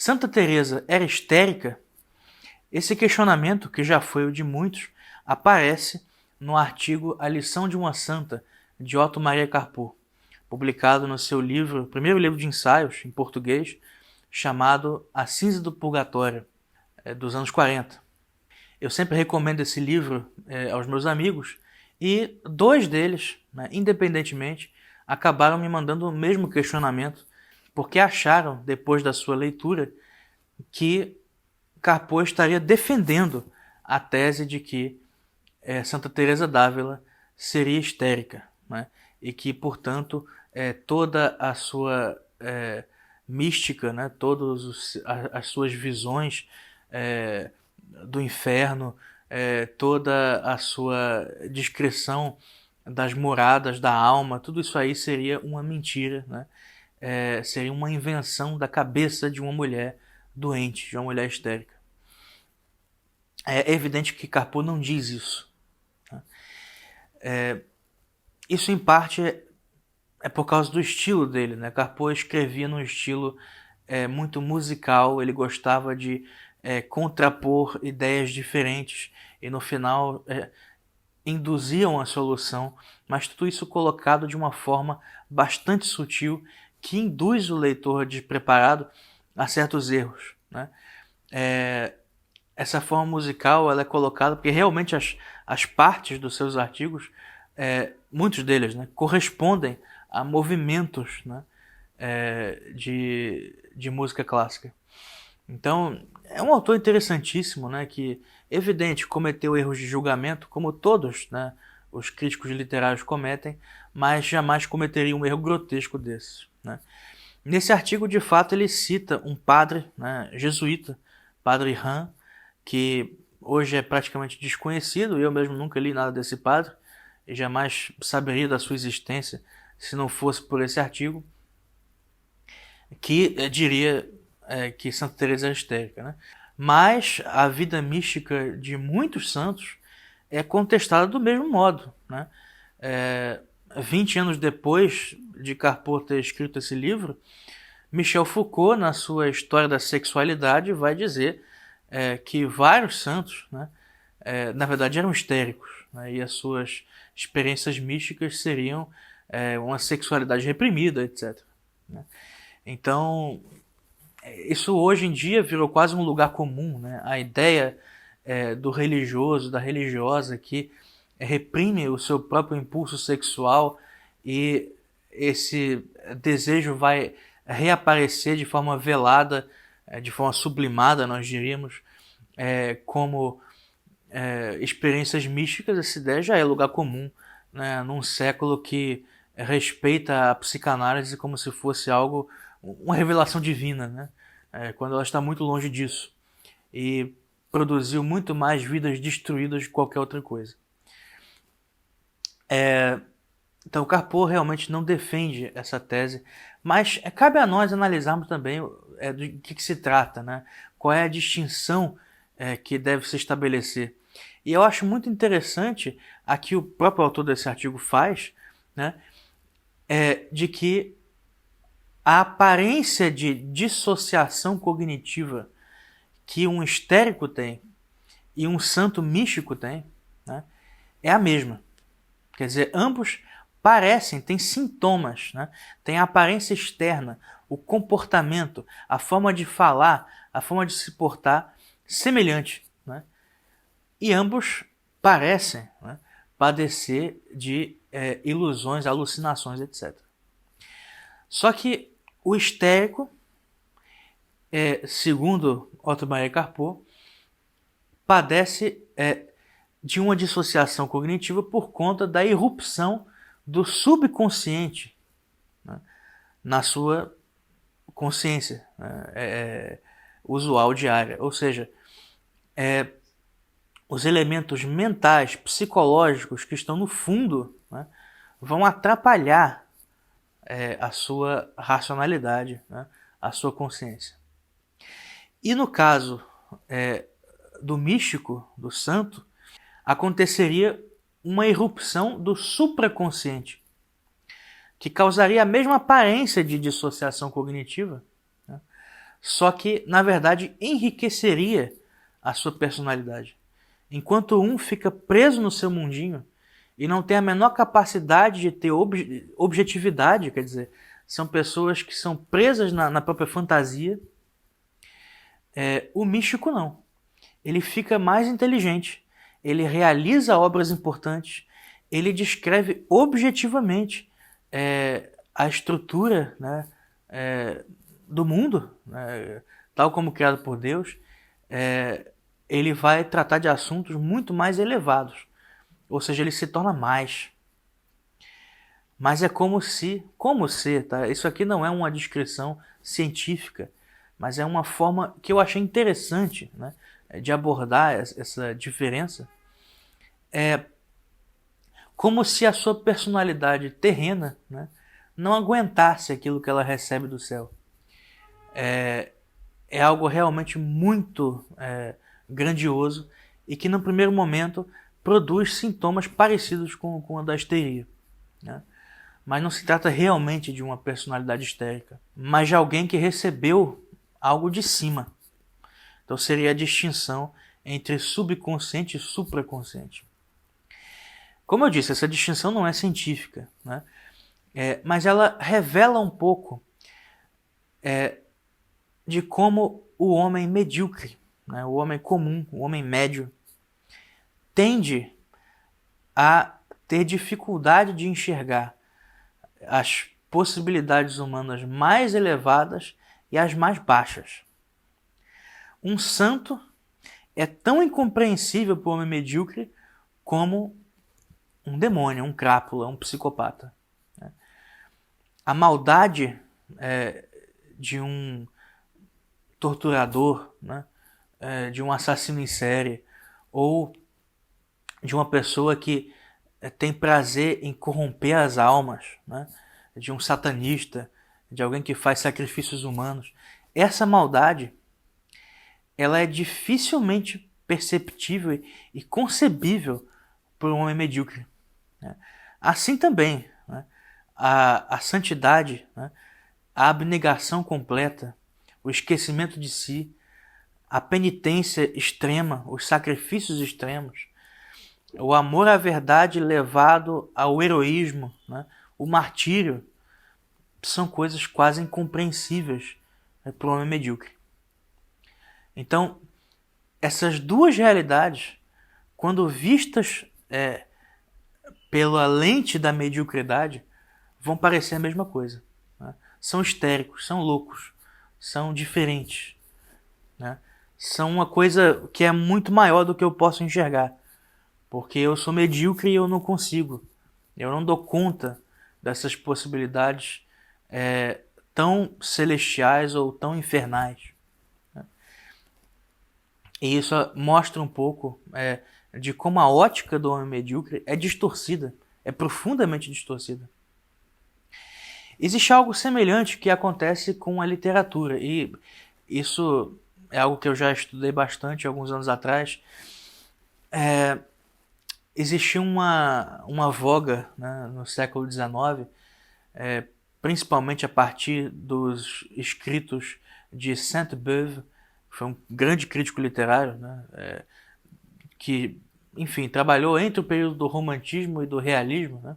Santa Teresa era histérica? Esse questionamento, que já foi o de muitos, aparece no artigo A Lição de uma Santa, de Otto Maria Carpo, publicado no seu livro, primeiro livro de ensaios em português, chamado A Cinza do Purgatório, dos anos 40. Eu sempre recomendo esse livro aos meus amigos e dois deles, independentemente, acabaram me mandando o mesmo questionamento, porque acharam, depois da sua leitura, que Carpo estaria defendendo a tese de que Santa Teresa d'Ávila seria histérica, né? E que, portanto, toda a sua mística, né? Todas as suas visões do inferno, toda a sua descrição das moradas da alma, tudo isso aí seria uma mentira, né? Seria uma invenção da cabeça de uma mulher doente, de uma mulher histérica. É evidente que Carpo não diz isso. Isso, em parte, é por causa do estilo dele, né? Carpo escrevia num estilo muito musical, ele gostava de contrapor ideias diferentes e, no final, induziam a solução, mas tudo isso colocado de uma forma bastante sutil que induz o leitor despreparado a certos erros, né? Essa forma musical ela é colocada porque realmente as partes dos seus artigos, muitos deles, né, correspondem a movimentos, né, de música clássica. Então, é um autor interessantíssimo, né, que, evidente, cometeu erros de julgamento, como todos, né, os críticos literários cometem, mas jamais cometeria um erro grotesco desses, né. Nesse artigo, de fato, ele cita um padre, né, jesuíta, Padre Han, que hoje é praticamente desconhecido, eu mesmo nunca li nada desse padre, e jamais saberia da sua existência se não fosse por esse artigo, que diria que Santa Teresa era histérica, né? Mas a vida mística de muitos santos é contestada do mesmo modo, né? 20 anos depois de Carpo ter escrito esse livro, Michel Foucault, na sua História da Sexualidade, vai dizer que vários santos, né, na verdade, eram histéricos, né, e as suas experiências místicas seriam uma sexualidade reprimida, etc. Né? Então, isso hoje em dia virou quase um lugar comum, né? A ideia do religioso, da religiosa que reprime o seu próprio impulso sexual e esse desejo vai reaparecer de forma velada, de forma sublimada, nós diríamos, como experiências místicas. Essa ideia já é lugar comum, né, num século que respeita a psicanálise como se fosse algo, uma revelação divina, né, quando ela está muito longe disso e produziu muito mais vidas destruídas do que qualquer outra coisa. Então, Carpo realmente não defende essa tese, mas cabe a nós analisarmos também do que se trata, né? Qual é a distinção que deve se estabelecer. E eu acho muito interessante a que o próprio autor desse artigo faz, né? De que a aparência de dissociação cognitiva que um histérico tem e um santo místico tem, né, é a mesma. Quer dizer, ambos parecem, têm sintomas, né? Tem a aparência externa, o comportamento, a forma de falar, a forma de se portar semelhante, né? E ambos parecem, né, padecer de ilusões, alucinações, etc. Só que o histérico, segundo Otto Maria Carpo, padece de uma dissociação cognitiva por conta da irrupção do subconsciente, né, na sua consciência usual diária. Ou seja, os elementos mentais, psicológicos que estão no fundo, né, vão atrapalhar a sua racionalidade, né, a sua consciência. E no caso do místico, do santo, aconteceria uma irrupção do supraconsciente, que causaria a mesma aparência de dissociação cognitiva, né? só que, na verdade, enriqueceria a sua personalidade. Enquanto um fica preso no seu mundinho e não tem a menor capacidade de ter objetividade, quer dizer, são pessoas que são presas na própria fantasia, o místico não. Ele fica mais inteligente, ele realiza obras importantes, ele descreve objetivamente a estrutura, né, do mundo, né, tal como criado por Deus. Ele vai tratar de assuntos muito mais elevados, ou seja, ele se torna mais. Mas é como se, tá? Isso aqui não é uma descrição científica, mas é uma forma que eu achei interessante, né, de abordar essa diferença. É como se a sua personalidade terrena, né, não aguentasse aquilo que ela recebe do céu. É algo realmente muito grandioso e que no primeiro momento produz sintomas parecidos com a da histeria, né? Mas não se trata realmente de uma personalidade histérica, mas de alguém que recebeu algo de cima. Então seria a distinção entre subconsciente e supraconsciente. Como eu disse, essa distinção não é científica, né? Mas ela revela um pouco de como o homem medíocre, né, o homem comum, o homem médio, tende a ter dificuldade de enxergar as possibilidades humanas mais elevadas e as mais baixas. Um santo é tão incompreensível para o homem medíocre como um demônio, um crápula, um psicopata. A maldade de um torturador, né, de um assassino em série, ou de uma pessoa que tem prazer em corromper as almas, né, de um satanista, de alguém que faz sacrifícios humanos. Essa maldade, ela é dificilmente perceptível e concebível por um homem medíocre, né? Assim também, né, a santidade, né, a abnegação completa, o esquecimento de si, a penitência extrema, os sacrifícios extremos, o amor à verdade levado ao heroísmo, né, o martírio, são coisas quase incompreensíveis para o homem medíocre. Então, essas duas realidades, quando vistas pela lente da mediocridade, vão parecer a mesma coisa, né? São histéricos, são loucos, são diferentes, né? São uma coisa que é muito maior do que eu posso enxergar, porque eu sou medíocre e eu não consigo, eu não dou conta dessas possibilidades tão celestiais ou tão infernais, né? E isso mostra um pouco de como a ótica do homem medíocre é distorcida, é profundamente distorcida. Existe algo semelhante que acontece com a literatura, e isso é algo que eu já estudei bastante alguns anos atrás. Existia uma voga, né, no século XIX, principalmente a partir dos escritos de Sainte-Beuve, que foi um grande crítico literário, né, que, enfim, trabalhou entre o período do romantismo e do realismo, né?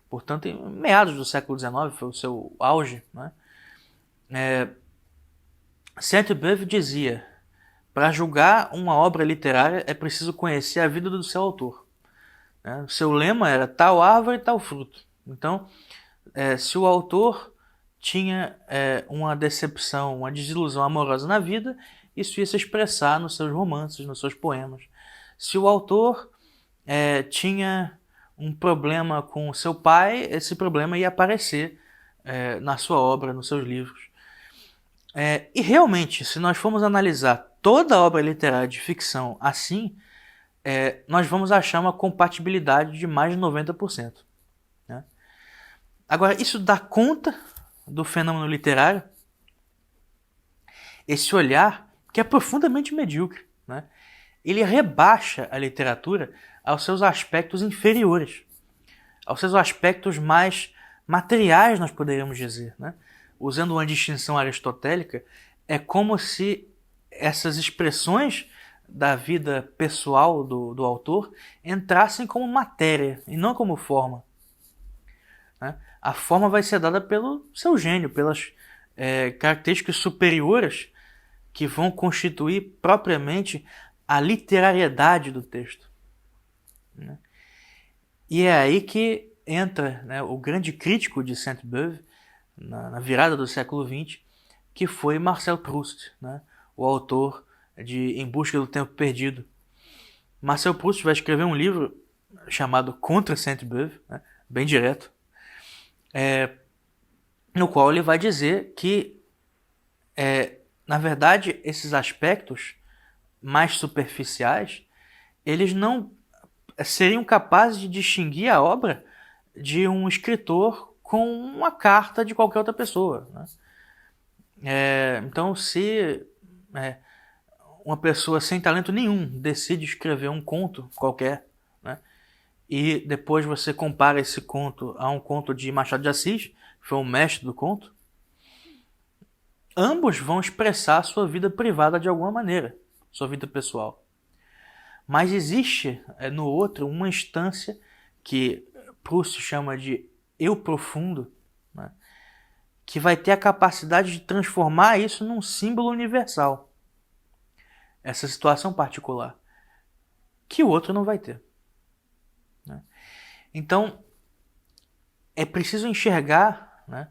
Portanto, em meados do século XIX foi o seu auge, né? Sainte-Beuve dizia: para julgar uma obra literária é preciso conhecer a vida do seu autor, né? Seu lema era tal árvore, tal fruto. Então, se o autor tinha uma decepção, uma desilusão amorosa na vida, isso ia se expressar nos seus romances, nos seus poemas. Se o autor tinha um problema com o seu pai, esse problema ia aparecer na sua obra, nos seus livros. E realmente, se nós formos analisar toda a obra literária de ficção assim, nós vamos achar uma compatibilidade de mais de 90%. Né? Agora, isso dá conta do fenômeno literário? Esse olhar que é profundamente medíocre, né? Ele rebaixa a literatura aos seus aspectos inferiores, aos seus aspectos mais materiais, nós poderíamos dizer, né? Usando uma distinção aristotélica, é como se essas expressões da vida pessoal do autor entrassem como matéria e não como forma, né? A forma vai ser dada pelo seu gênio, pelas características superiores que vão constituir propriamente a literariedade do texto, né? E é aí que entra, né, o grande crítico de Sainte-Beuve, na virada do século XX, que foi Marcel Proust, né, o autor de Em Busca do Tempo Perdido. Marcel Proust vai escrever um livro chamado Contra Sainte-Beuve, né, bem direto, no qual ele vai dizer que, na verdade, esses aspectos mais superficiais, eles não seriam capazes de distinguir a obra de um escritor com uma carta de qualquer outra pessoa, né? Então, se uma pessoa sem talento nenhum decide escrever um conto qualquer, né, e depois você compara esse conto a um conto de Machado de Assis, que foi o mestre do conto, ambos vão expressar a sua vida privada de alguma maneira, sua vida pessoal. Mas existe no outro uma instância que Proust chama de eu profundo, né, que vai ter a capacidade de transformar isso num símbolo universal. Essa situação particular, que o outro não vai ter, né? Então, é preciso enxergar, né,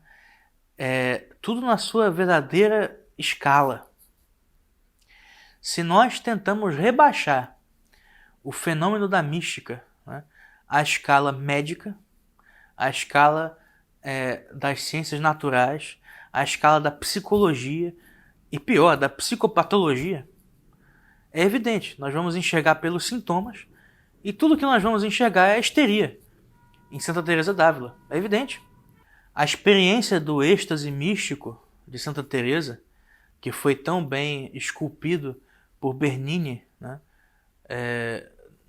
tudo na sua verdadeira escala. Se nós tentamos rebaixar o fenômeno da mística, né, à escala médica, à escala das ciências naturais, à escala da psicologia e, pior, da psicopatologia, é evidente, nós vamos enxergar pelos sintomas e tudo que nós vamos enxergar é a histeria em Santa Teresa d'Ávila. É evidente. A experiência do êxtase místico de Santa Teresa, que foi tão bem esculpido por Bernini, né,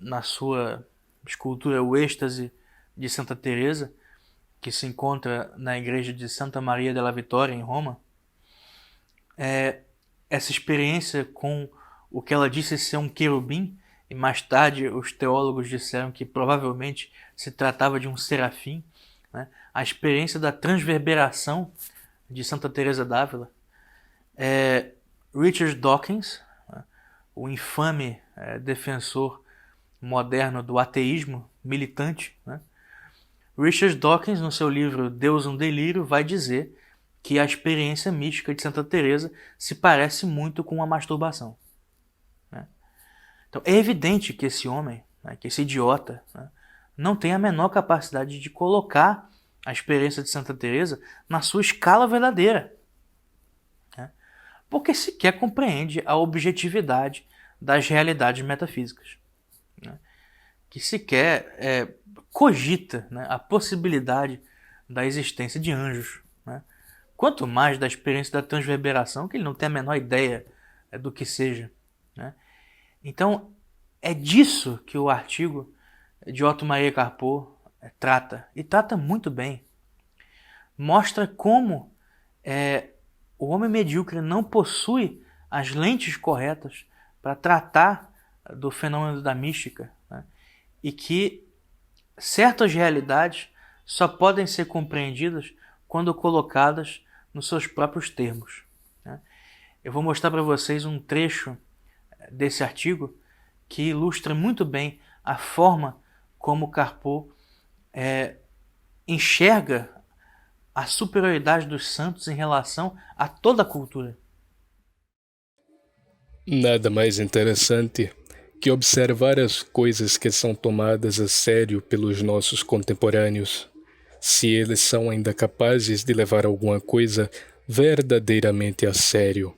na sua escultura O Êxtase de Santa Teresa, que se encontra na igreja de Santa Maria della Vittoria, em Roma, essa experiência com o que ela disse ser um querubim, e mais tarde os teólogos disseram que provavelmente se tratava de um serafim, né? A experiência da transverberação de Santa Teresa d'Ávila. Richard Dawkins, né, o infame defensor moderno do ateísmo militante, né? Richard Dawkins, no seu livro Deus um Delírio, vai dizer que a experiência mística de Santa Teresa se parece muito com a masturbação, né? Então é evidente que esse homem, né, que esse idiota, né, não tem a menor capacidade de colocar a experiência de Santa Teresa na sua escala verdadeira, né, porque sequer compreende a objetividade das realidades metafísicas, né, que sequer cogita, né, a possibilidade da existência de anjos, né, quanto mais da experiência da transverberação, que ele não tem a menor ideia do que seja, né. Então, é disso que o artigo de Otto Maria Carpo trata, e trata muito bem. Mostra como o homem medíocre não possui as lentes corretas para tratar do fenômeno da mística, né, e que certas realidades só podem ser compreendidas quando colocadas nos seus próprios termos, né. Eu vou mostrar para vocês um trecho desse artigo que ilustra muito bem a forma como Carpo enxerga a superioridade dos santos em relação a toda a cultura. Nada mais interessante que observar as coisas que são tomadas a sério pelos nossos contemporâneos, se eles são ainda capazes de levar alguma coisa verdadeiramente a sério.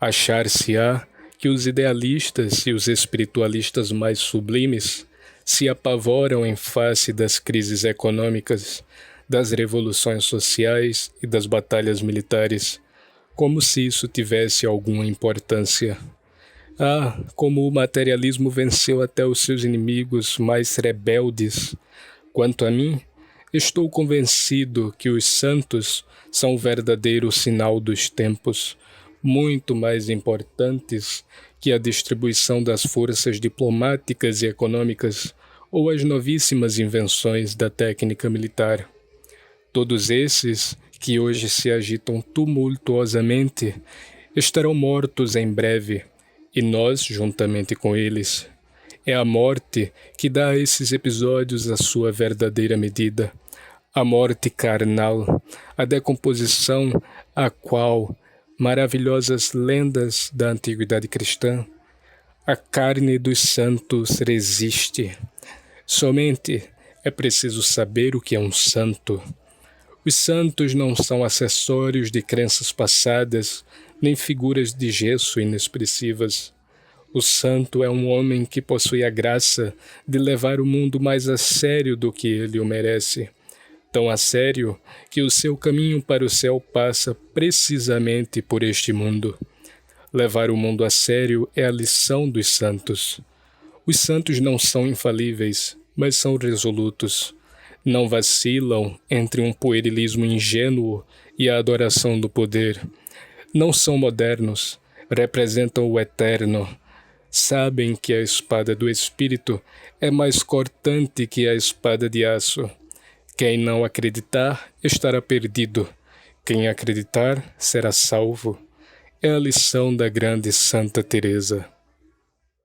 Achar-se-á que os idealistas e os espiritualistas mais sublimes se apavoram em face das crises econômicas, das revoluções sociais e das batalhas militares, como se isso tivesse alguma importância. Ah, como o materialismo venceu até os seus inimigos mais rebeldes! Quanto a mim, estou convencido que os santos são o verdadeiro sinal dos tempos, muito mais importantes que a distribuição das forças diplomáticas e econômicas ou as novíssimas invenções da técnica militar. Todos esses, que hoje se agitam tumultuosamente, estarão mortos em breve, e nós juntamente com eles. É a morte que dá a esses episódios a sua verdadeira medida. A morte carnal, a decomposição a qual maravilhosas lendas da antiguidade cristã, a carne dos santos resiste. Somente é preciso saber o que é um santo. Os santos não são acessórios de crenças passadas, nem figuras de gesso inexpressivas. O santo é um homem que possui a graça de levar o mundo mais a sério do que ele o merece. Tão a sério que o seu caminho para o céu passa precisamente por este mundo. Levar o mundo a sério é a lição dos santos. Os santos não são infalíveis, mas são resolutos. Não vacilam entre um puerilismo ingênuo e a adoração do poder. Não são modernos, representam o eterno. Sabem que a espada do Espírito é mais cortante que a espada de aço. Quem não acreditar estará perdido. Quem acreditar será salvo. É a lição da grande Santa Teresa.